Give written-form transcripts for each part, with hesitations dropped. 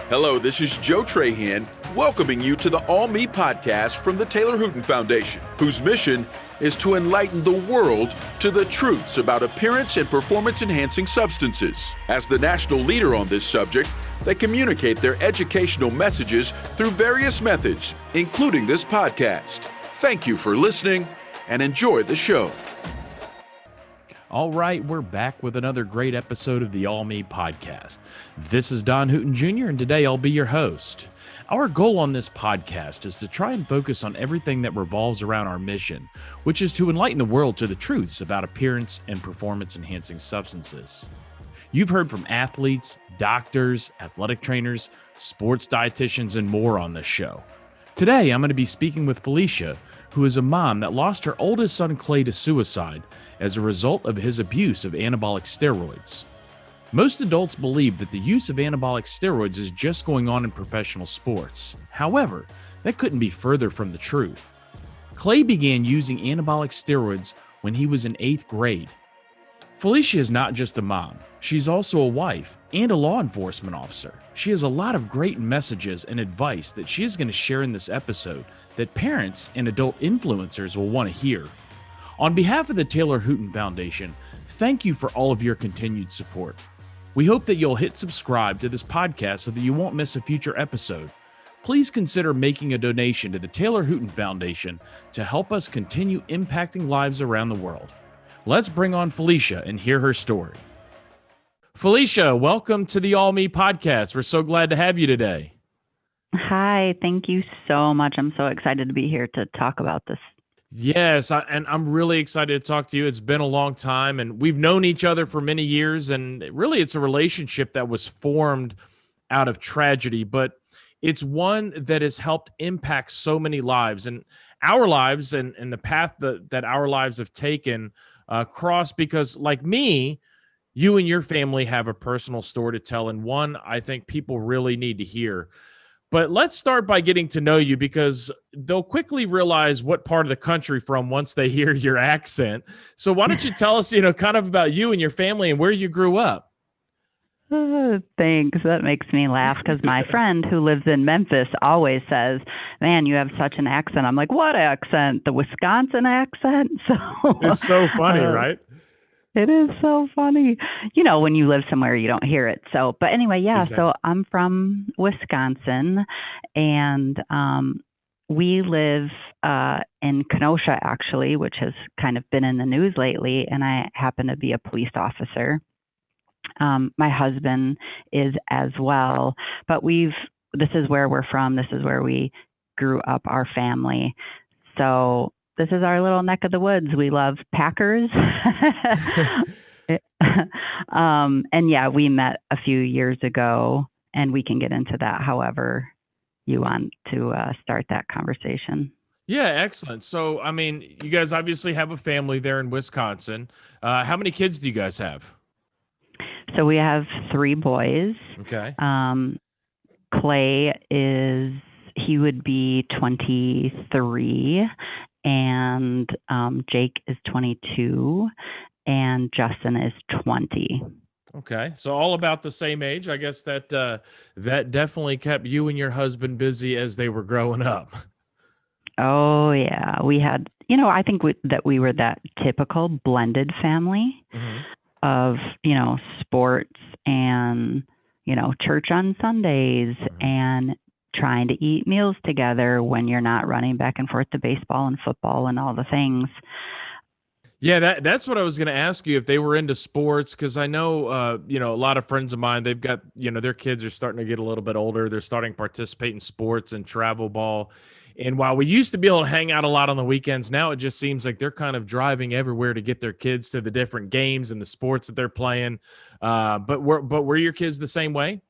Hello, this is Joe Trahan, welcoming you to the All Me podcast from the Taylor Hooten Foundation, whose mission is to enlighten the world to the truths about appearance and performance-enhancing substances. As the national leader on this subject, they communicate their educational messages through various methods, including this podcast. Thank you for listening and enjoy the show. All right, we're back with another great episode of the All Me podcast. This is Don Hooten Jr., and today I'll be your host. Our goal on this podcast is to try and focus on everything that revolves around our mission, which is to enlighten the world to the truths about appearance and performance-enhancing substances. You've heard from athletes, doctors, athletic trainers, sports dietitians, and more on this show. Today, I'm going to be speaking with Felicia, who is a mom that lost her oldest son, Clay, to suicide as a result of his abuse of anabolic steroids. Most adults believe that the use of anabolic steroids is just going on in professional sports. However, that couldn't be further from the truth. Clay began using anabolic steroids when he was in 8th grade. Felicia is not just a mom, she's also a wife and a law enforcement officer. She has a lot of great messages and advice that she is going to share in this episode that parents and adult influencers will want to hear. On behalf of the Taylor Hooten Foundation, thank you for all of your continued support. We hope that you'll hit subscribe to this podcast so that you won't miss a future episode. Please consider making a donation to the Taylor Hooten Foundation to help us continue impacting lives around the world. Let's bring on Felicia and hear her story. Felicia, welcome to the All Me podcast. We're so glad to have you today. Hi, thank you so much. I'm so excited to be here to talk about this. Yes, and I'm really excited to talk to you. It's been a long time, and we've known each other for many years, and really it's a relationship that was formed out of tragedy, but it's one that has helped impact so many lives, and our lives and the path that our lives have taken cross because, like me, you and your family have a personal story to tell, and one I think people really need to hear. But let's start by getting to know you because they'll quickly realize what part of the country from once they hear your accent. So why don't you tell us, kind of about you and your family and where you grew up? Thanks. That makes me laugh because my friend who lives in Memphis always says, man, you have such an accent. I'm like, what accent? The Wisconsin accent? It's so funny, right? It is so funny. When you live somewhere, you don't hear it. So, but anyway, yeah, Exactly. So I'm from Wisconsin and we live in Kenosha, actually, which has kind of been in the news lately. And I happen to be a police officer. My husband is as well, but this is where we're from. This is where we grew up, our family. So this is our little neck of the woods. We love Packers. And yeah, we met a few years ago, and we can get into that however you want to start that conversation. Yeah, excellent. So, you guys obviously have a family there in Wisconsin. How many kids do you guys have? So we have 3 boys. Okay. Clay he would be 23, and Jake is 22, and Justin is 20. Okay, so all about the same age. I guess that definitely kept you and your husband busy as they were growing up. Oh yeah, we had. I think that we were that typical blended family of sports and church on Sundays and trying to eat meals together when you're not running back and forth to baseball and football and all the things. Yeah, that's what I was going to ask you, if they were into sports, because I know, a lot of friends of mine, they've got, their kids are starting to get a little bit older. They're starting to participate in sports and travel ball. And while we used to be able to hang out a lot on the weekends, now it just seems like they're kind of driving everywhere to get their kids to the different games and the sports that they're playing. But were your kids the same way?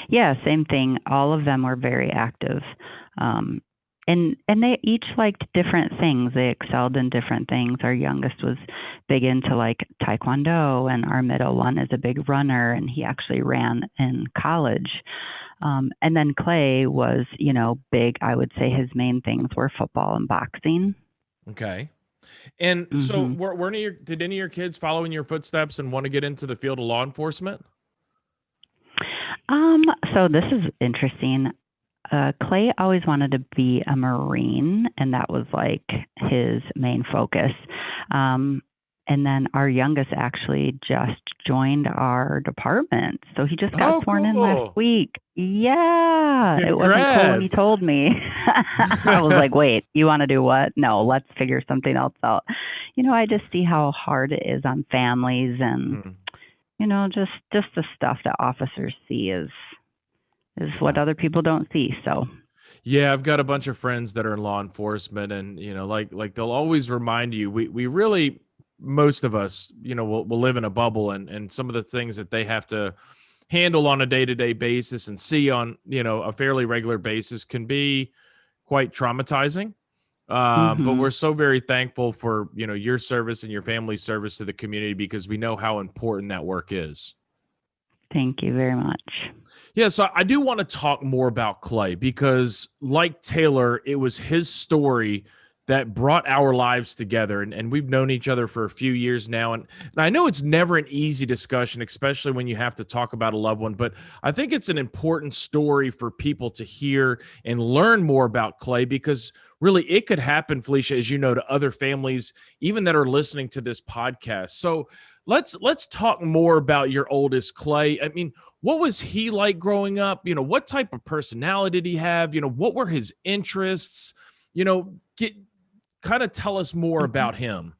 Yeah, same thing. All of them were very active. And they each liked different things. They excelled in different things. Our youngest was big into like Taekwondo, and our middle one is a big runner, and he actually ran in college. And then Clay was, big. I would say his main things were football and boxing. Okay. And so did any of your kids follow in your footsteps and want to get into the field of law enforcement? So this is interesting. Clay always wanted to be a Marine, and that was like his main focus. And then our youngest actually just joined our department. So he just got sworn in last week. Yeah. It wasn't cool when he told me. I was like, wait, you want to do what? No, let's figure something else out. I just see how hard it is on families and, just the stuff that officers see is what other people don't see. So yeah, I've got a bunch of friends that are in law enforcement, and like they'll always remind you, we really, most of us, will live in a bubble, and some of the things that they have to handle on a day-to-day basis and see on a fairly regular basis can be quite traumatizing. But we're so very thankful for your service and your family's service to the community, because we know how important that work is. Thank you very much. Yeah, so I do want to talk more about Clay, because like Taylor, it was his story that brought our lives together. And we've known each other for a few years now. And I know it's never an easy discussion, especially when you have to talk about a loved one, but I think it's an important story for people to hear and learn more about Clay, because really it could happen, Felicia, as you know, to other families, even that are listening to this podcast. So let's talk more about your oldest, Clay. I mean, what was he like growing up? What type of personality did he have? What were his interests? Kind of tell us more about him.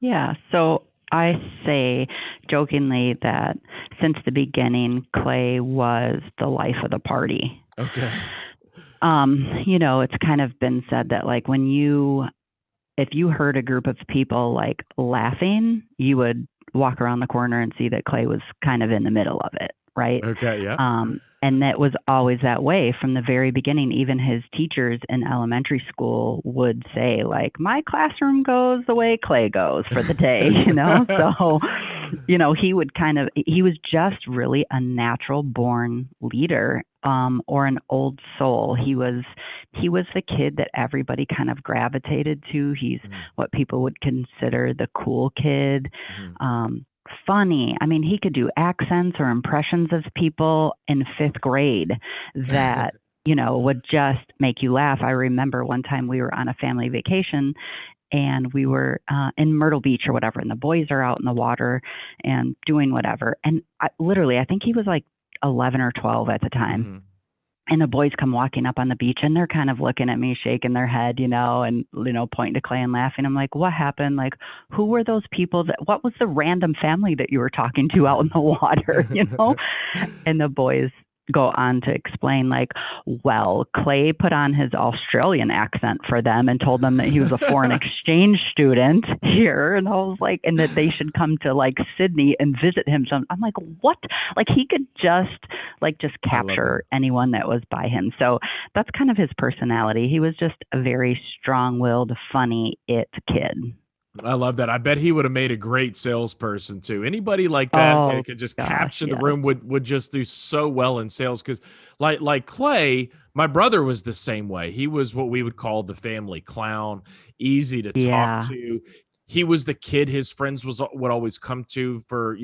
Yeah. So I say jokingly that since the beginning, Clay was the life of the party. Okay. It's kind of been said that like if you heard a group of people like laughing, you would walk around the corner and see that Clay was kind of in the middle of it. Right. Okay. Yeah. And that was always that way from the very beginning. Even his teachers in elementary school would say, like, my classroom goes the way Clay goes for the day, So, he was just really a natural born leader, or an old soul. He was the kid that everybody kind of gravitated to. He's what people would consider the cool kid. Funny. I mean, he could do accents or impressions of people in 5th grade that, would just make you laugh. I remember one time we were on a family vacation and we were in Myrtle Beach or whatever, and the boys are out in the water and doing whatever. And I think he was like 11 or 12 at the time. And the boys come walking up on the beach and they're kind of looking at me, shaking their head, and, pointing to Clay and laughing. I'm like, what happened? Like, who were those people what was the random family that you were talking to out in the water, And the boys go on to explain, like, well, Clay put on his Australian accent for them and told them that he was a foreign exchange student here. And I was like, and that they should come to like Sydney and visit him. So I'm like, what? Like he could just capture anyone that was by him. So that's kind of his personality. He was just a very strong-willed, funny kid. I love that. I bet he would have made a great salesperson too. Anybody like that that could just capture the room would just do so well in sales. Because like Clay, my brother was the same way. He was what we would call the family clown, easy to talk to. He was the kid his friends would always come to for,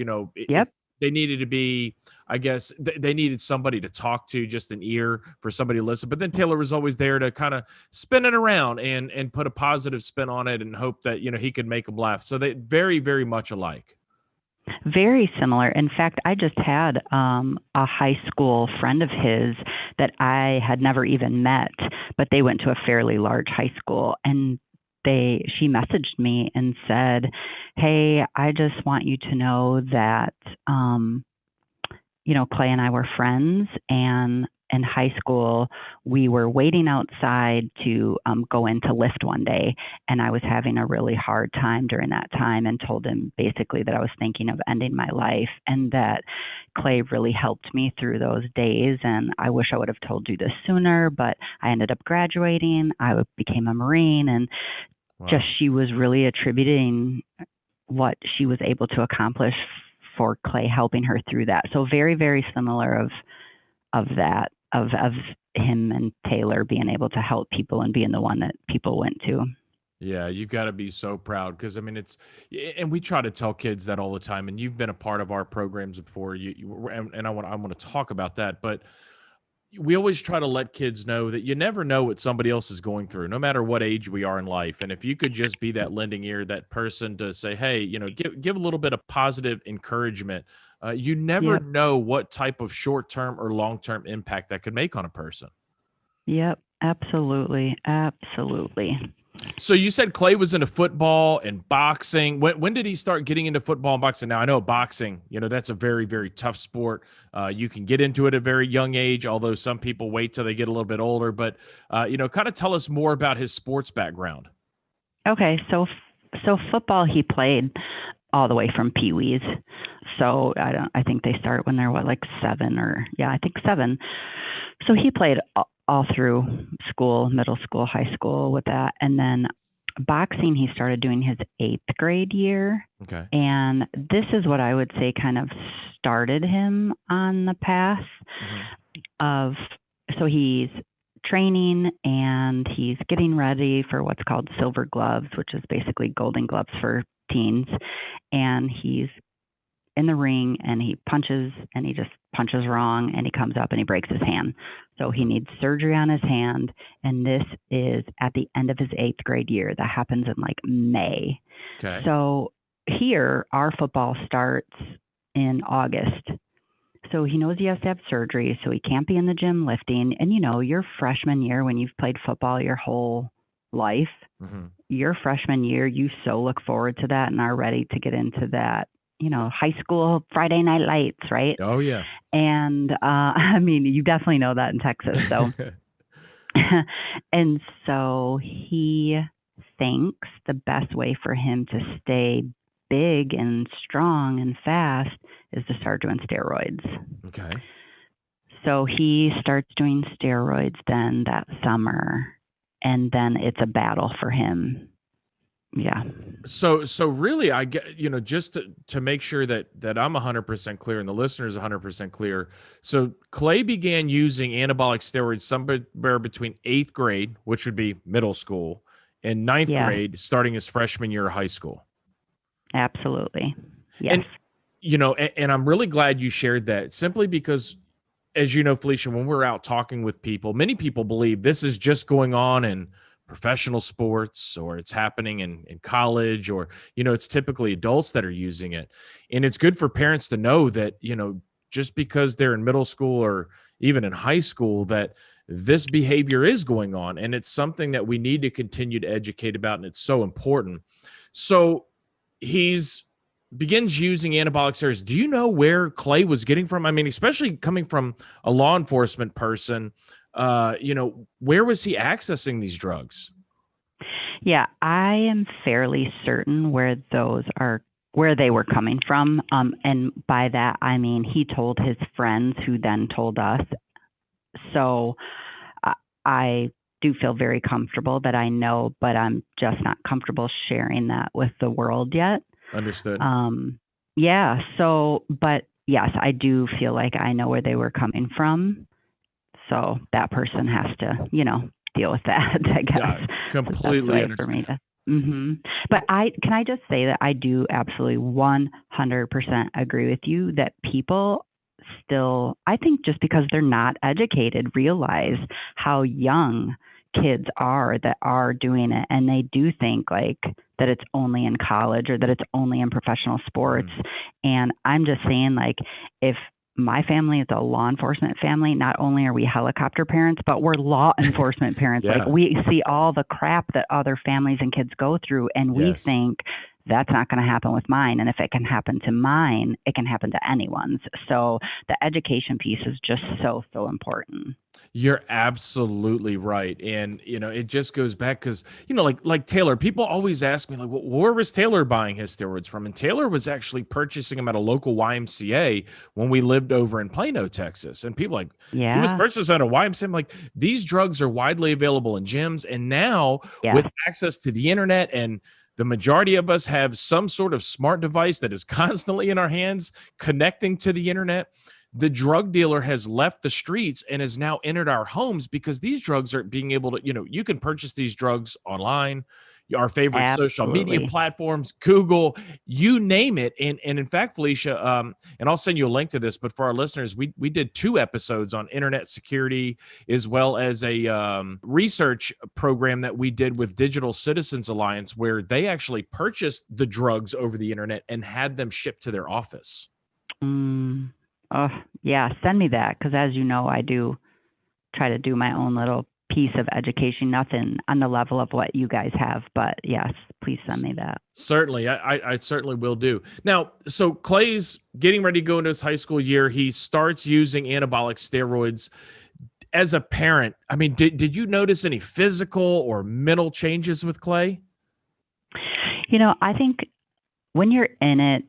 they needed to be, I guess, they needed somebody to talk to, just an ear for somebody to listen. But then Taylor was always there to kind of spin it around and put a positive spin on it and hope that, he could make them laugh. So they very, very much alike. Very similar. In fact, I just had a high school friend of his that I had never even met, but they went to a fairly large high school, and she messaged me and said, hey, I just want you to know that, Clay and I were friends, and in high school, we were waiting outside to go in to lift one day, and I was having a really hard time during that time, and told him basically that I was thinking of ending my life, and that Clay really helped me through those days. And I wish I would have told you this sooner, but I ended up graduating. I became a Marine, and she was really attributing what she was able to accomplish for Clay, helping her through that. So very, very similar of him and Taylor being able to help people and being the one that people went to. Yeah, you've got to be so proud, because I mean, and we try to tell kids that all the time. And you've been a part of our programs before. And I want to talk about that, but we always try to let kids know that you never know what somebody else is going through, no matter what age we are in life. And if you could just be that lending ear, that person to say, hey, give a little bit of positive encouragement. You never Yep. know what type of short-term or long-term impact that could make on a person. Yep. Absolutely. Absolutely. So you said Clay was into football and boxing. When did he start getting into football and boxing? Now I know boxing, that's a very, very tough sport. You can get into it at a very young age, although some people wait till they get a little bit older. But kind of tell us more about his sports background. Okay, so football he played all the way from Pee-wees. So I think they start when they're like 7 or I think 7. So he played all through school, middle school, high school with that. And then boxing, he started doing his 8th grade year. Okay. And this is what I would say kind of started him on the path so he's training and he's getting ready for what's called silver gloves, which is basically golden gloves for teens. And he's in the ring and he punches and he just punches wrong and he comes up and he breaks his hand. So he needs surgery on his hand. And this is at the end of his 8th grade year. That happens in like May. Okay. So here, our football starts in August. So he knows he has to have surgery. So he can't be in the gym lifting. And your freshman year, when you've played football your whole life, your freshman year, you so look forward to that and are ready to get into that, high school Friday night lights, right? Oh, yeah. And you definitely know that in Texas. So, and so he thinks the best way for him to stay big and strong and fast is to start doing steroids. Okay. So he starts doing steroids then that summer, and then it's a battle for him. Yeah. So really, I get, just to make sure that I'm 100% clear and the listeners 100% clear. So Clay began using anabolic steroids somewhere between 8th grade, which would be middle school, and 9th grade, starting his freshman year of high school. Absolutely. Yes. And I'm really glad you shared that, simply because, as you know, Felicia, when we're out talking with people, many people believe this is just going on in professional sports, or it's happening in college, or, it's typically adults that are using it. And it's good for parents to know that, just because they're in middle school or even in high school, that this behavior is going on. And it's something that we need to continue to educate about. And it's so important. So he's begins using anabolic steroids. Do you know where Clay was getting from? I mean, especially coming from a law enforcement person, where was he accessing these drugs? Yeah, I am fairly certain where they were coming from. And by that, I mean, he told his friends who then told us. So I do feel very comfortable that I know, but I'm just not comfortable sharing that with the world yet. Understood. Yeah. So, but yes, I do feel like I know where they were coming from. So that person has to, deal with that, I guess. Yeah, completely understand. But can I just say that I do absolutely 100% agree with you that people still, I think just because they're not educated, realize how young kids are that are doing it. And they do think like that it's only in college or that it's only in professional sports. And I'm just saying, like, if my family is a law enforcement family, not only are we helicopter parents, but we're law enforcement parents. Yeah. Like, we see all the crap that other families and kids go through, and we think that's not going to happen with mine. And if it can happen to mine, it can happen to anyone's. So the education piece is just so important. You're absolutely right. And, it just goes back because, like Taylor, people always ask me, like, well, where was Taylor buying his steroids from? And Taylor was actually purchasing them at a local YMCA when we lived over in Plano, Texas. And people like, he was purchasing at a YMCA. I'm like, these drugs are widely available in gyms. And now with access to the internet, and the majority of us have some sort of smart device that is constantly in our hands connecting to the internet, the drug dealer has left the streets and has now entered our homes, because these drugs are being able to, you can purchase these drugs online. our favorite social media platforms, Google, you name it. And in fact, Felicia, and I'll send you a link to this, but for our listeners, we did 2 episodes on internet security, as well as a research program that we did with Digital Citizens Alliance, where they actually purchased the drugs over the internet and had them shipped to their office. Oh, yeah. Send me that. Because as you know, I do try to do my own little piece of education, nothing on the level of what you guys have, but yes, please send me that. Certainly. I certainly will do. Now, so Clay's getting ready to go into his high school year. He starts using anabolic steroids. As a parent, I mean, did you notice any physical or mental changes with Clay? I think when you're in it,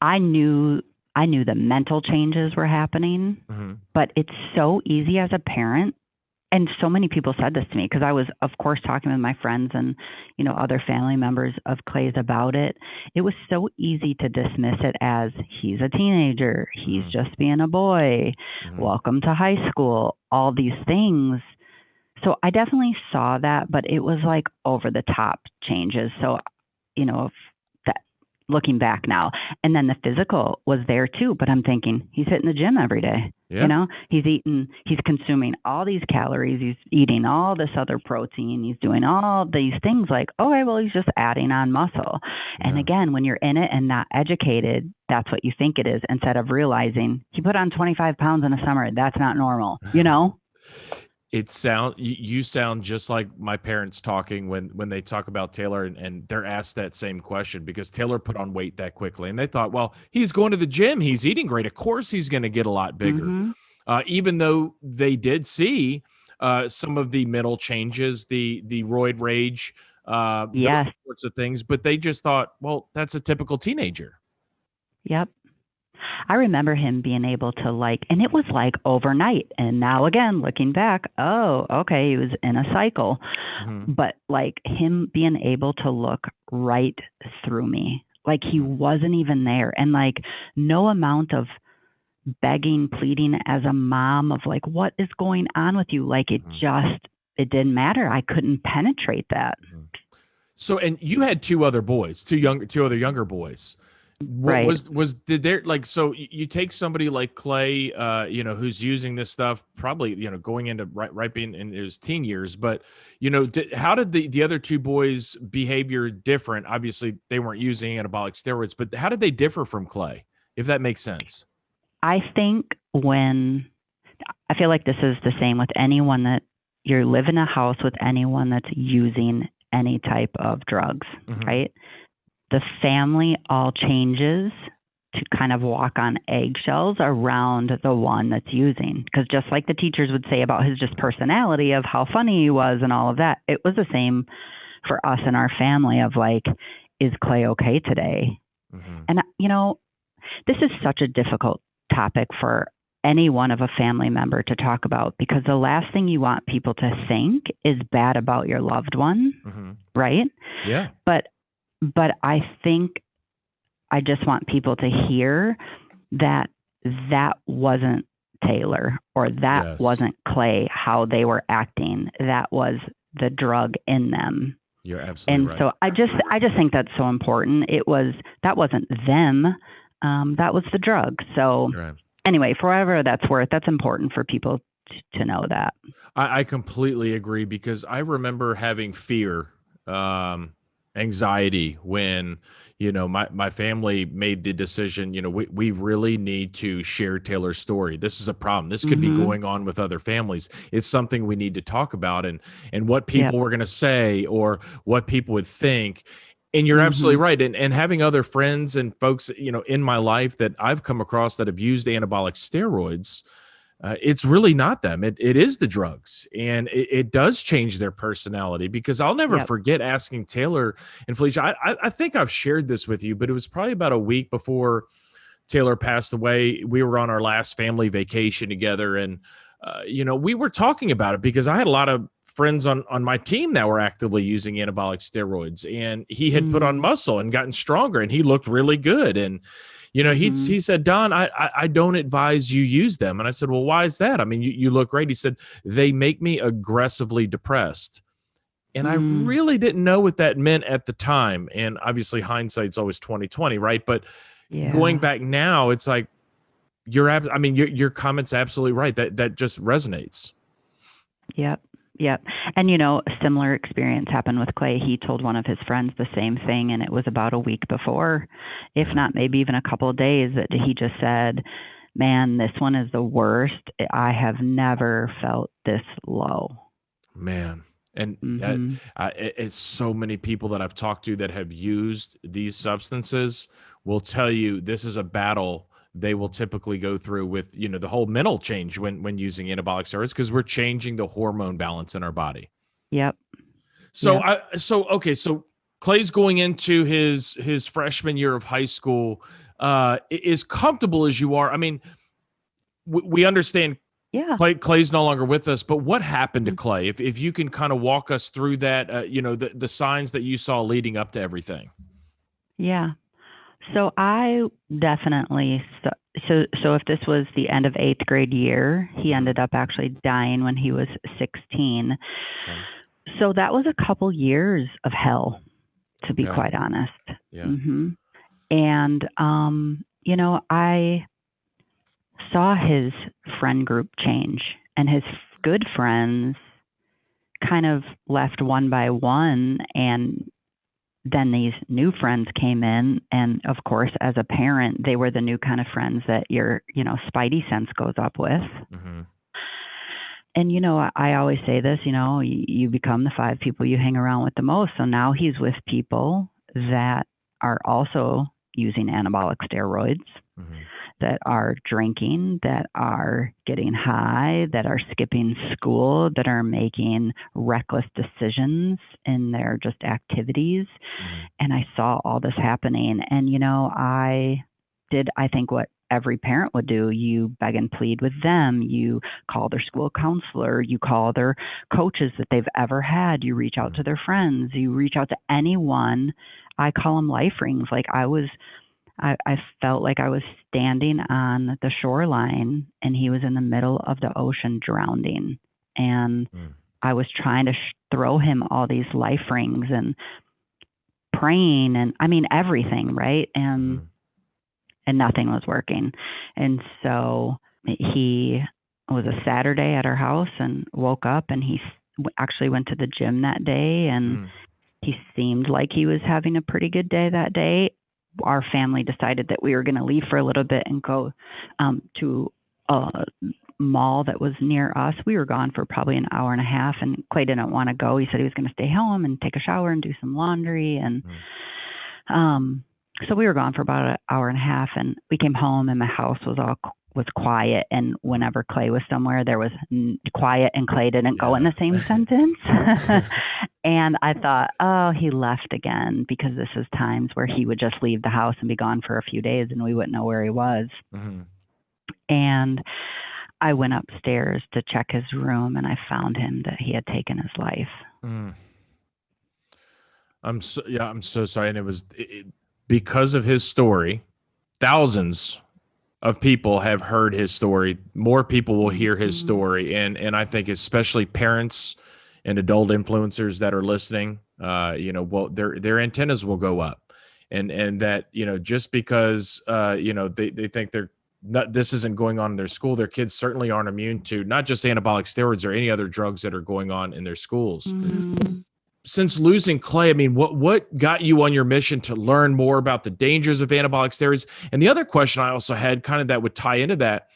I knew the mental changes were happening, but it's so easy as a parent. And so many people said this to me because I was, of course, talking with my friends and, other family members of Clay's about it. It was so easy to dismiss it as he's a teenager. He's just being a boy. Welcome to high school, all these things. So I definitely saw that, but it was like over the top changes. So, looking back now, and then the physical was there too, but I'm thinking he's hitting the gym every day. Yeah. He's consuming all these calories, he's eating all this other protein, he's doing all these things like, okay, well, he's just adding on muscle. And again, when you're in it and not educated, that's what you think it is, instead of realizing he put on 25 pounds in a summer. That's not normal, You sound just like my parents talking when they talk about Taylor and they're asked that same question, because Taylor put on weight that quickly and they thought, well, he's going to the gym, he's eating great, of course he's going to get a lot bigger. Even though they did see some of the mental changes, the roid rage, those sorts of things, but they just thought, well, that's a typical teenager. Yep. I remember him being able to and it was like overnight. And now again, looking back, oh, okay, he was in a cycle. But him being able to look right through me, like he wasn't even there. And no amount of begging, pleading as a mom of what is going on with you? It didn't matter. I couldn't penetrate that. So, and you had 2 other boys, 2 other younger boys. Right. So you take somebody like Clay, who's using this stuff, probably, going into right being in his teen years, but, how did the other 2 boys' behavior different? Obviously they weren't using anabolic steroids, but how did they differ from Clay, if that makes sense? I think I feel like this is the same with anyone that you live in a house with anyone that's using any type of drugs, right? The family all changes to kind of walk on eggshells around the one that's using. Because just like the teachers would say about his just personality of how funny he was and all of that, it was the same for us and our family of is Clay okay today? And, this is such a difficult topic for any one of a family member to talk about, because the last thing you want people to think is bad about your loved one, right? Yeah. But I think I just want people to hear that wasn't Taylor or that wasn't Clay, how they were acting. That was the drug in them. You're absolutely right. So I just think that's so important. That wasn't them. That was the drug. So anyway, for whatever that's worth, that's important for people to know that. I completely agree, because I remember having fear, anxiety when, my family made the decision, we really need to share Taylor's story. This is a problem. This could be going on with other families. It's something we need to talk about, and what people were going to say or what people would think. And you're absolutely right. And having other friends and folks, in my life that I've come across that have used anabolic steroids, it's really not them. It is the drugs, and it does change their personality, because I'll never forget asking Taylor and Felicia. I think I've shared this with you, but it was probably about a week before Taylor passed away. We were on our last family vacation together, and we were talking about it because I had a lot of friends on my team that were actively using anabolic steroids, and he had put on muscle and gotten stronger, and he looked really good. And he said, Don, I don't advise you use them. And I said, well, why is that? I mean, you look great. He said, they make me aggressively depressed. And I really didn't know what that meant at the time. And obviously hindsight's always 2020, right? But going back now, it's like your comment's absolutely right. That just resonates. Yep. Yep. And, a similar experience happened with Clay. He told one of his friends the same thing, and it was about a week before, if not maybe even a couple of days, that he just said, man, this one is the worst. I have never felt this low. Man. And that it's so many people that I've talked to that have used these substances will tell you this is a battle they will typically go through with, the whole mental change when using anabolic steroids, because we're changing the hormone balance in our body. Yep. So so Clay's going into his freshman year of high school. As comfortable as you are, I mean, we understand. Yeah. Clay's no longer with us, but what happened to Clay? If you can kind of walk us through that, the signs that you saw leading up to everything. Yeah. So I definitely, so if this was the end of 8th grade year, he ended up actually dying when he was 16. Okay. So that was a couple years of hell, to be quite honest. Yeah. And, I saw his friend group change, and his good friends kind of left one by one, and then these new friends came in, and of course, as a parent, they were the new kind of friends that your spidey sense goes up with. And I always say this, you become the 5 people you hang around with the most. So now he's with people that are also using anabolic steroids, that are drinking, that are getting high, that are skipping school, that are making reckless decisions in their just activities. And I saw all this happening. And, I think what every parent would do. You beg and plead with them. You call their school counselor. You call their coaches that they've ever had. You reach out to their friends. You reach out to anyone. I call them life rings. Like I felt like I was standing on the shoreline and he was in the middle of the ocean drowning. And I was trying to throw him all these life rings and praying and everything, right? And nothing was working. And so he was a Saturday at our house and woke up, and he actually went to the gym that day, and he seemed like he was having a pretty good day that day. Our family decided that we were going to leave for a little bit and go to a mall that was near us. We were gone for probably an hour and a half, and Clay didn't want to go. He said he was going to stay home and take a shower and do some laundry. And so we were gone for about an hour and a half, and we came home, and my house was quiet. And whenever Clay was somewhere, there was quiet, and Clay didn't go in the same sentence. And I thought, oh, he left again, because this is times where he would just leave the house and be gone for a few days, and we wouldn't know where he was. And I went upstairs to check his room, and I found him that he had taken his life. I'm so sorry. And it was because of his story. Thousands of people have heard his story. More people will hear his story. And I think especially parents and adult influencers that are listening, their antennas will go up, and that, just because, they think this isn't going on in their school, their kids certainly aren't immune to not just anabolic steroids or any other drugs that are going on in their schools. Since losing Clay, what got you on your mission to learn more about the dangers of anabolic steroids? And the other question I also had, kind of that would tie into that,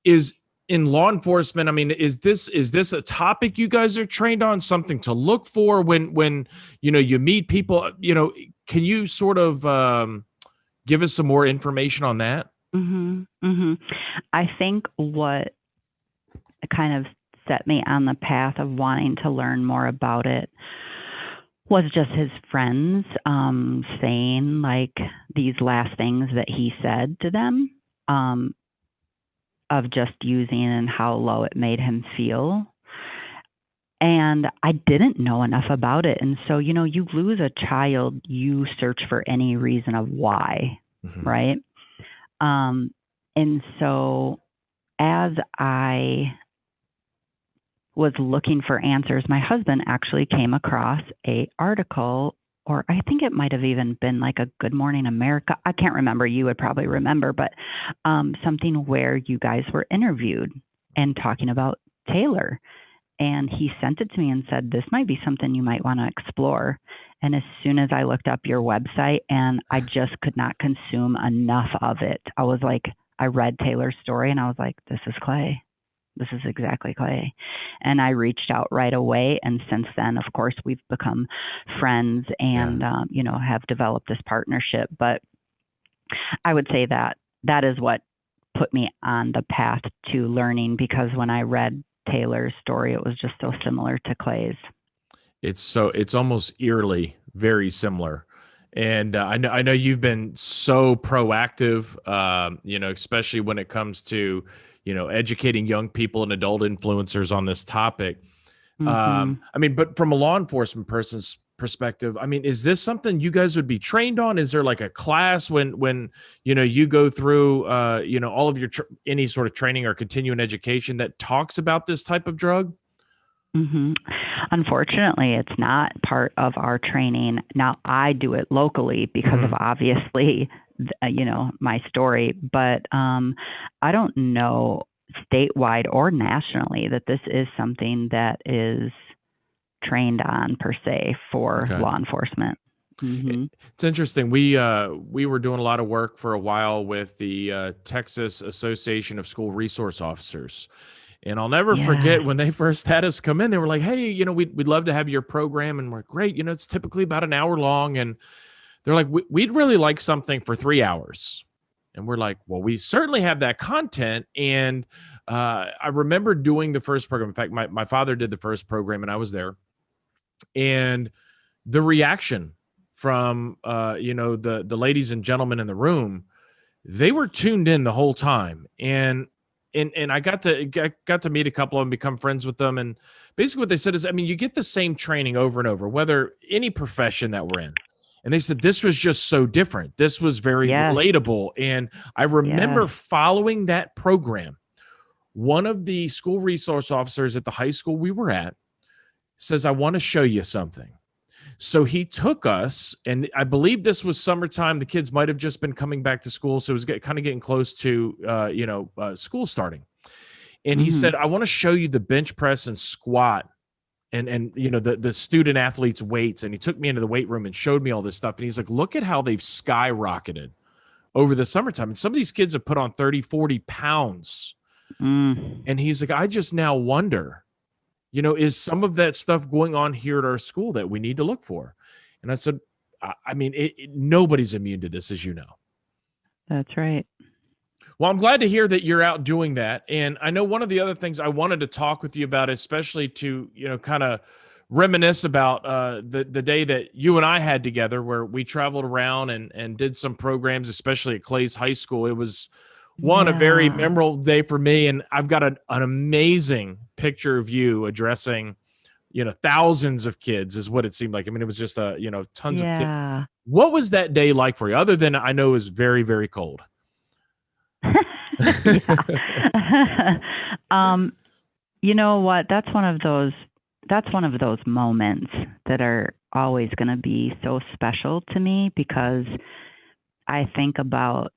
is in law enforcement. Is this a topic you guys are trained on, something to look for when you meet people? Can you sort of give us some more information on that? I think what kind of set me on the path of wanting to learn more about it was just his friends saying like these last things that he said to them, of just using and how low it made him feel. And I didn't know enough about it. And so, you lose a child, you search for any reason of why, right? And so as I was looking for answers, my husband actually came across a article, or I think it might have even been like a Good Morning America. I can't remember. You would probably remember, but something where you guys were interviewed and talking about Taylor. And he sent it to me and said, this might be something you might want to explore. And as soon as I looked up your website, and I just could not consume enough of it, I was like, I read Taylor's story and I was like, this is Clay. This is exactly Clay. And I reached out right away. And since then, of course, we've become friends and, have developed this partnership. But I would say that that is what put me on the path to learning, because when I read Taylor's story, it was just so similar to Clay's. It's almost eerily very similar. And I know you've been so proactive, especially when it comes to, educating young people and adult influencers on this topic. Mm-hmm. But from a law enforcement person's perspective, is this something you guys would be trained on? Is there like a class when you go through, all of your any sort of training or continuing education that talks about this type of drug? Mm-hmm. Unfortunately, it's not part of our training. Now, I do it locally because of obviously, my story, but I don't know statewide or nationally that this is something that is trained on per se for law enforcement. Mm-hmm. It's interesting. We were doing a lot of work for a while with the Texas Association of School Resource Officers. And I'll never forget when they first had us come in, they were like, hey, we'd love to have your program. And we're like, great. It's typically about an hour long. And they're like, we'd really like something for 3 hours. And we're like, well, we certainly have that content. And I remember doing the first program. In fact, my father did the first program and I was there. And the reaction from, the ladies and gentlemen in the room, they were tuned in the whole time. And I got to meet a couple of them, become friends with them. And basically what they said is, you get the same training over and over, whether any profession that we're in. And they said, this was just so different. This was very relatable. And I remember following that program. One of the school resource officers at the high school we were at says, I want to show you something. So he took us, and I believe this was summertime. The kids might have just been coming back to school. So it was kind of getting close to, school starting. And he said, I want to show you the bench press and squat and the student athletes weights. And he took me into the weight room and showed me all this stuff. And he's like, look at how they've skyrocketed over the summertime. And some of these kids have put on 30, 40 pounds. And he's like, I just now wonder, is some of that stuff going on here at our school that we need to look for? And I said, nobody's immune to this, as you know. That's right. Well, I'm glad to hear that you're out doing that. And I know one of the other things I wanted to talk with you about, especially to, kind of reminisce about the day that you and I had together, where we traveled around and did some programs, especially at Clay's High School. It was a very memorable day for me. And I've got an amazing picture of you addressing, thousands of kids is what it seemed like. It was just, tons of kids. What was that day like for you? Other than I know it was very, very cold. You know what? That's one of those moments that are always going to be so special to me, because I think about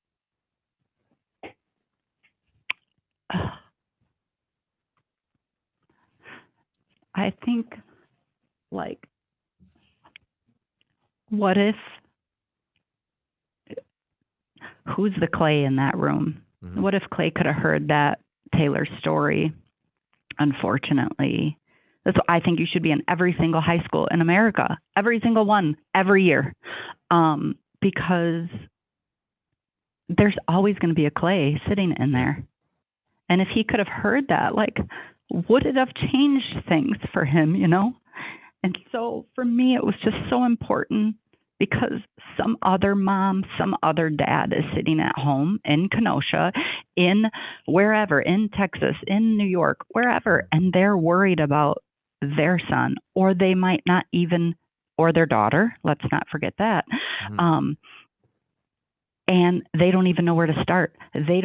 who's the Clay in that room? Mm-hmm. What if Clay could have heard that Taylor story? Unfortunately, that's what I think you should be in every single high school in America, every single one, every year, because there's always going to be a Clay sitting in there. And if he could have heard that, would it have changed things for him, And so for me, it was just so important, because some other mom, some other dad is sitting at home in Kenosha, in wherever, in Texas, in New York, wherever, and they're worried about their son, or they might not even, or their daughter. Let's not forget that. Mm-hmm. and they don't even know where to start. They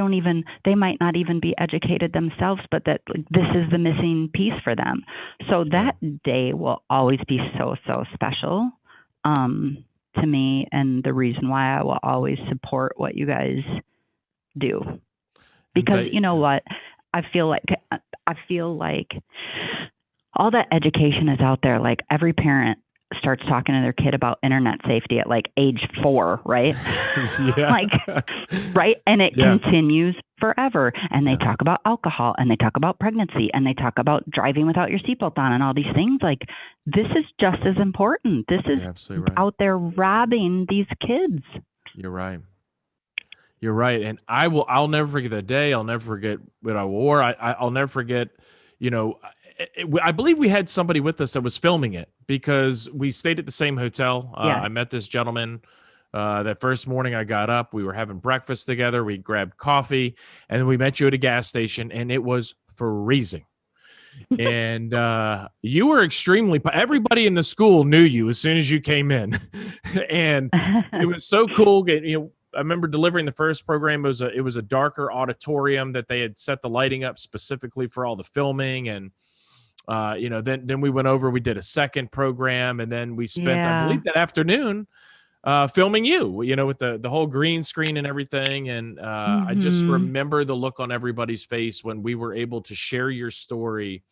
might not even be educated themselves, but that this is the missing piece for them. So that day will always be so, so special to me, and the reason why I will always support what you guys do. Because you know what? I feel like all that education is out there. Like every parent starts talking to their kid about internet safety at like age 4, right? Right. And it continues forever. And they talk about alcohol, and they talk about pregnancy, and they talk about driving without your seatbelt on and all these things. Like this is just as important. This is out there robbing these kids. You're right. You're right. And I'll never forget that day. I'll never forget what I wore. I'll never forget, I believe we had somebody with us that was filming it because we stayed at the same hotel. I met this gentleman that first morning I got up. We were having breakfast together. We grabbed coffee, and then we met you at a gas station, and it was freezing. And you were everybody in the school knew you as soon as you came in. And it was so cool. I remember delivering the first program. It was a darker auditorium that they had set the lighting up specifically for all the filming. And, then we went over, we did a second program, and then we spent, I believe, that afternoon filming you, with the whole green screen and everything. And I just remember the look on everybody's face when we were able to share your story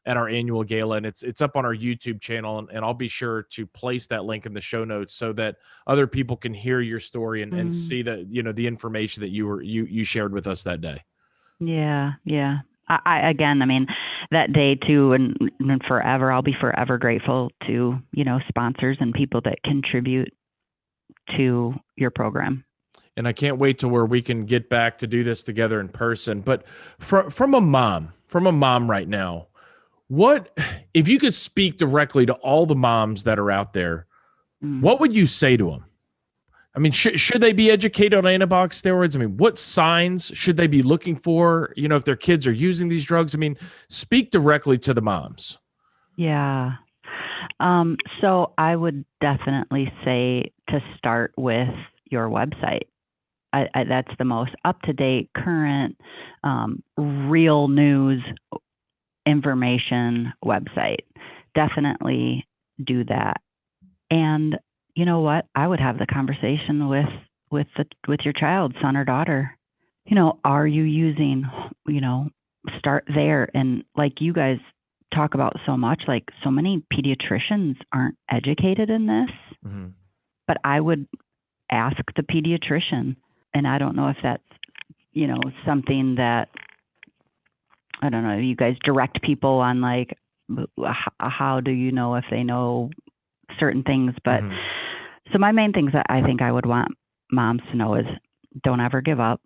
at our annual gala, and it's up on our YouTube channel, and I'll be sure to place that link in the show notes so that other people can hear your story and see that, the information that you shared with us that day. Yeah. I mean, that day too, and forever, I'll be forever grateful to, sponsors and people that contribute to your program. And I can't wait to where we can get back to do this together in person. But from a mom right now, what, if you could speak directly to all the moms that are out there, what would you say to them? I mean, should they be educated on anabolic steroids? I mean, what signs should they be looking for, if their kids are using these drugs? I mean, speak directly to the moms. Yeah. So I would definitely say to start with your website. That's the most up-to-date, current, real news information website. Definitely do that. And you know what? I would have the conversation with your child, son or daughter. Are you using, start there. And like you guys talk about so much, like so many pediatricians aren't educated in this, but I would ask the pediatrician. And I don't know if that's, something that, I don't know, you guys direct people on like, how do you know if they know certain things? But so my main things that I think I would want moms to know is don't ever give up.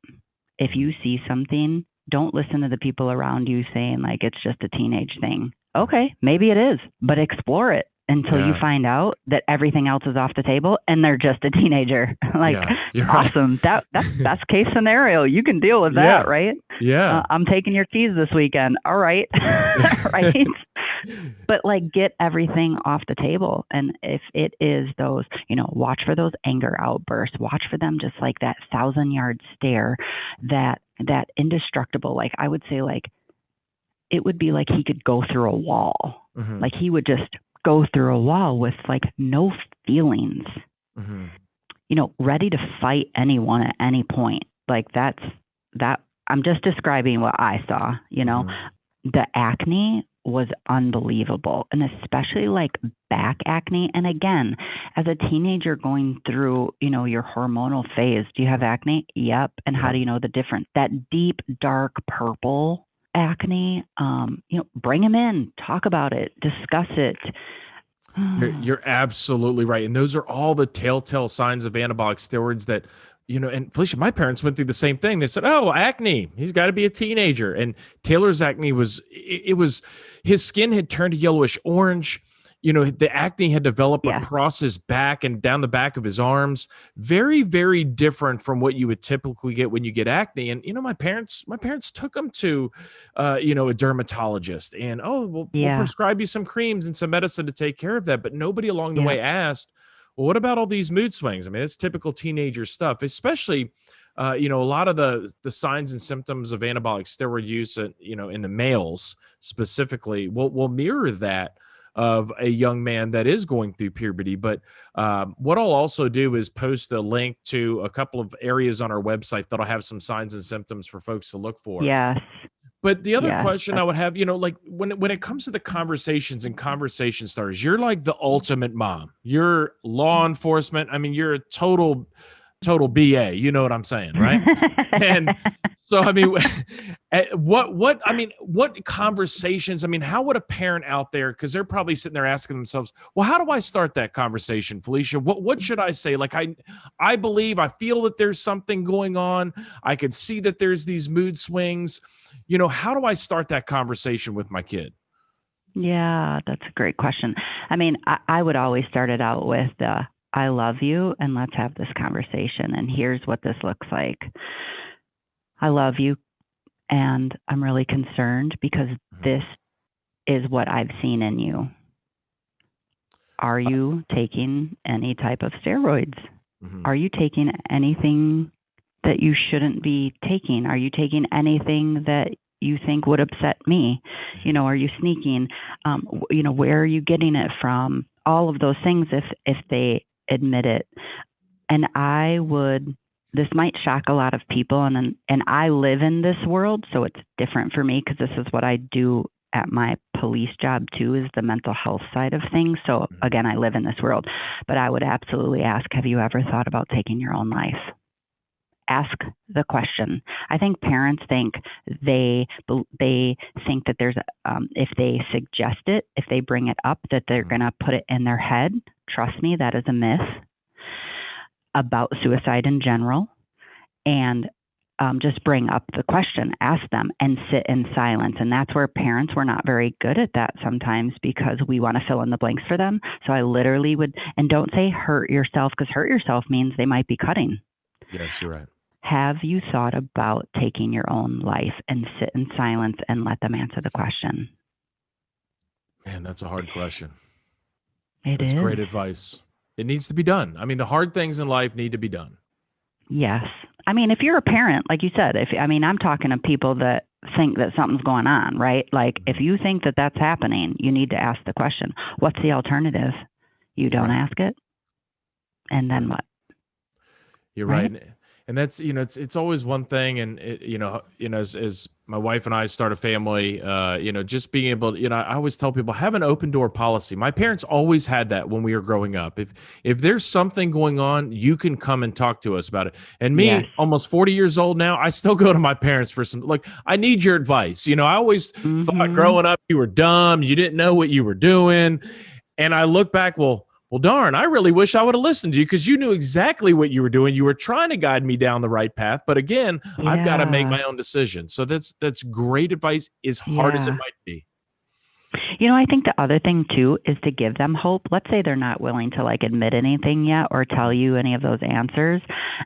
If you see something, don't listen to the people around you saying like it's just a teenage thing. Okay, maybe it is, but explore it until you find out that everything else is off the table and they're just a teenager. Like, awesome. Right. That's best case scenario. You can deal with that, right? Yeah. I'm taking your keys this weekend. All right. Right. But like get everything off the table. And if it is those, watch for those anger outbursts, watch for them just like that 1,000-yard stare, that indestructible, like I would say like, it would be like he could go through a wall. Like he would just go through a wall with like no feelings, ready to fight anyone at any point. Like that I'm just describing what I saw, the acne was unbelievable. And especially like back acne. And again, as a teenager going through, your hormonal phase, do you have acne? Yep. And how do you know the difference? That deep, dark purple acne, bring them in, talk about it, discuss it. You're absolutely right. And those are all the telltale signs of anabolic steroids that, and Felicia, my parents went through the same thing. They said, oh, acne, he's got to be a teenager. And Taylor's acne was his skin had turned yellowish orange. The acne had developed across his back and down the back of his arms. Very, very different from what you would typically get when you get acne. And, my parents took him to, a dermatologist and, we'll prescribe you some creams and some medicine to take care of that. But nobody along the way asked, Well, what about all these mood swings? I mean, it's typical teenager stuff, especially, a lot of the signs and symptoms of anabolic steroid use, in the males specifically, will mirror that of a young man that is going through puberty. But what I'll also do is post a link to a couple of areas on our website that'll have some signs and symptoms for folks to look for. Yes. But the other Yes. question I would have, like when it comes to the conversations and conversation starters, you're like the ultimate mom. You're law enforcement. I mean, you're a total BA. You know what I'm saying, right? And so, I mean, what conversations? I mean, how would a parent out there? Because they're probably sitting there asking themselves, "Well, how do I start that conversation, Felicia? What should I say? Like, I believe, I feel that there's something going on. I can see that there's these mood swings. How do I start that conversation with my kid?" Yeah, that's a great question. I mean, I would always start it out with I love you, and let's have this conversation. And here's what this looks like. I love you, and I'm really concerned because this is what I've seen in you. Are you taking any type of steroids? Are you taking anything that you shouldn't be taking? Are you taking anything that you think would upset me? Are you sneaking? Where are you getting it from? All of those things, if they admit it. And this might shock a lot of people, and I live in this world, so it's different for me because this is what I do at my police job too, is the mental health side of things. So again, I live in this world, but I would absolutely ask, have you ever thought about taking your own life? Ask the question. I think parents think they think that there's if they suggest it, if they bring it up, that they're going to put it in their head. Trust me, that is a myth about suicide in general. And just bring up the question, ask them, and sit in silence. And that's where parents were not very good at that sometimes, because we want to fill in the blanks for them. So I literally would, and don't say hurt yourself, because hurt yourself means they might be cutting. Yes, you're right. Have you thought about taking your own life? And sit in silence and let them answer the question. Man, that's a hard question. It's great advice. It needs to be done. I mean, the hard things in life need to be done. Yes. I mean, if you're a parent, like you said, I'm talking to people that think that something's going on, right? Like, if you think that that's happening, you need to ask the question, what's the alternative? You don't ask it. And then what? You're right. And that's, it's always one thing. And as my wife and I start a family, just being able to, I always tell people, have an open door policy. My parents always had that when we were growing up. If there's something going on, you can come and talk to us about it. And me, almost 40 years old now, I still go to my parents for some, like, I need your advice. I always thought growing up, you were dumb. You didn't know what you were doing. And I look back, well, darn, I really wish I would have listened to you, because you knew exactly what you were doing. You were trying to guide me down the right path. But again, I've got to make my own decision. So that's great advice, as hard as it might be. I think the other thing too is to give them hope. Let's say they're not willing to admit anything yet or tell you any of those answers.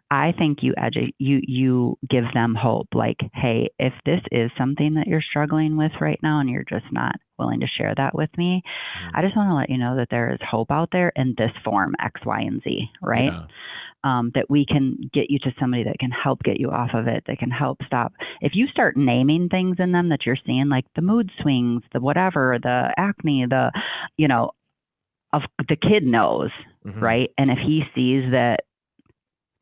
I think you give them hope. Like, hey, if this is something that you're struggling with right now and you're just not willing to share that with me, I just want to let you know that there is hope out there in this form, X, Y, and Z, right? Yeah. That we can get you to somebody that can help get you off of it, that can help stop. If you start naming things in them that you're seeing, like the mood swings, the whatever, the acne, the kid knows, right? And if he sees that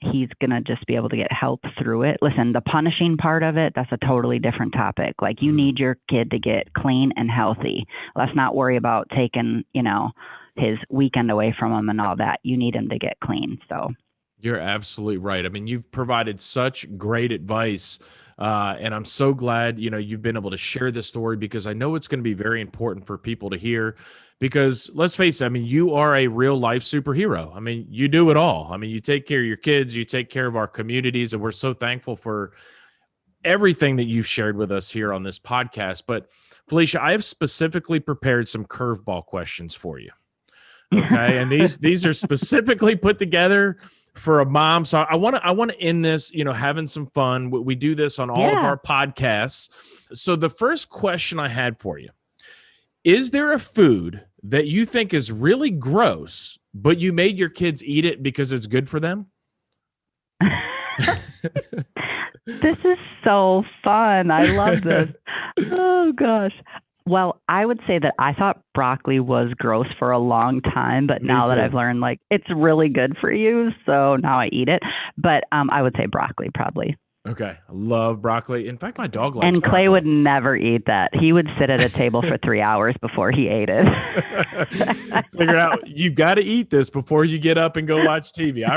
he's going to just be able to get help through it. Listen, the punishing part of it, that's a totally different topic. Like, you need your kid to get clean and healthy. Let's not worry about taking, his weekend away from him and all that. You need him to get clean. So you're absolutely right. I mean, you've provided such great advice, and I'm so glad, you've been able to share this story, because I know it's going to be very important for people to hear, because let's face it, I mean, you are a real life superhero. I mean, you do it all. I mean, you take care of your kids, you take care of our communities, and we're so thankful for everything that you've shared with us here on this podcast. But Felicia, I have specifically prepared some curveball questions for you. Okay. And these are specifically put together for a mom. So I want to end this, having some fun. We do this on all of our podcasts. So the first question I had for you, is there a food that you think is really gross, but you made your kids eat it because it's good for them? This is so fun. I love this. Oh, gosh. Well, I would say that I thought broccoli was gross for a long time, but now that I've learned, like, it's really good for you, so now I eat it. But I would say broccoli probably. Okay. I love broccoli. In fact, my dog likes And Clay broccoli. would never eat that. He would sit at a table for 3 hours before he ate it. Figure out, you've got to eat this before you get up and go watch TV. I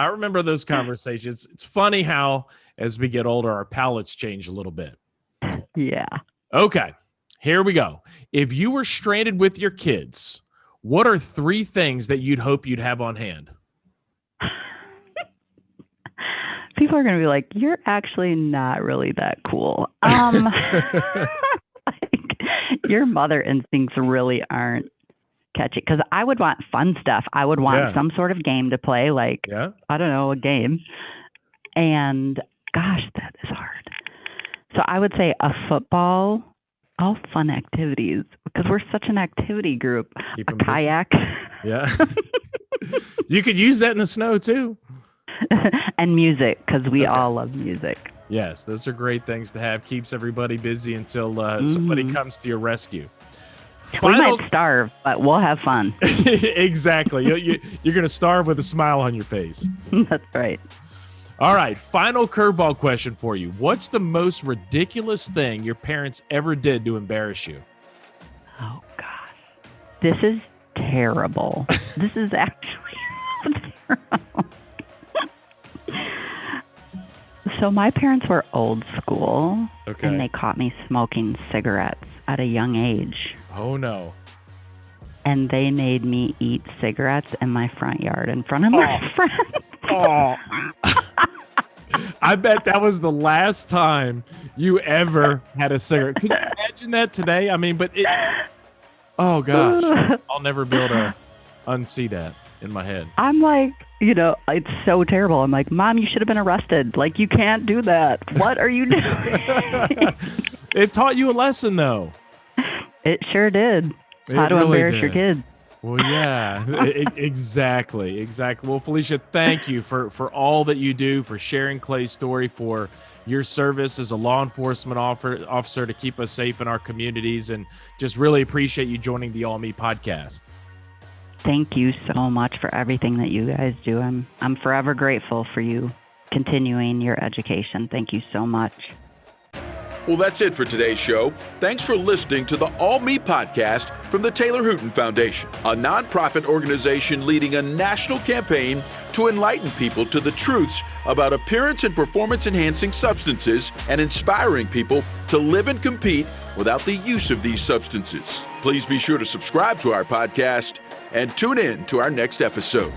remember those conversations. It's funny how, as we get older, our palates change a little bit. Yeah. Okay. Here we go. If you were stranded with your kids, what are 3 things that you'd hope you'd have on hand? People are going to be like, you're actually not really that cool. Your mother instincts really aren't catchy. Because I would want fun stuff. I would want some sort of game to play, like, I don't know, a game. And gosh, that is hard. So I would say a football, all fun activities, because we're such an activity group. Keep a kayak. Busy. Yeah. You could use that in the snow too. And music, because we all love music. Yes, those are great things to have. Keeps everybody busy until somebody comes to your rescue. We might starve, but we'll have fun. Exactly. You're going to starve with a smile on your face. That's right. All right. Final curveball question for you. What's the most ridiculous thing your parents ever did to embarrass you? Oh, gosh. This is terrible. This is actually terrible. So my parents were old school, and they caught me smoking cigarettes at a young age. Oh, no. And they made me eat cigarettes in my front yard in front of my friends. Oh. I bet that was the last time you ever had a cigarette. Could you imagine that today? I mean, oh, gosh. I'll never be able to unsee that in my head. I'm like, it's so terrible. I'm like, Mom, you should have been arrested. Like, you can't do that. What are you doing? It taught you a lesson, though. It sure did. How to embarrass your kids. Well, yeah, exactly. Well, Felicia, thank you for all that you do, for sharing Clay's story, for your service as a law enforcement officer to keep us safe in our communities, and just really appreciate you joining the All Me podcast. Thank you so much for everything that you guys do. I'm forever grateful for you continuing your education. Thank you so much. Well, that's it for today's show. Thanks for listening to the All Me podcast from the Taylor Hooten Foundation, a nonprofit organization leading a national campaign to enlighten people to the truths about appearance and performance-enhancing substances and inspiring people to live and compete without the use of these substances. Please be sure to subscribe to our podcast and tune in to our next episode.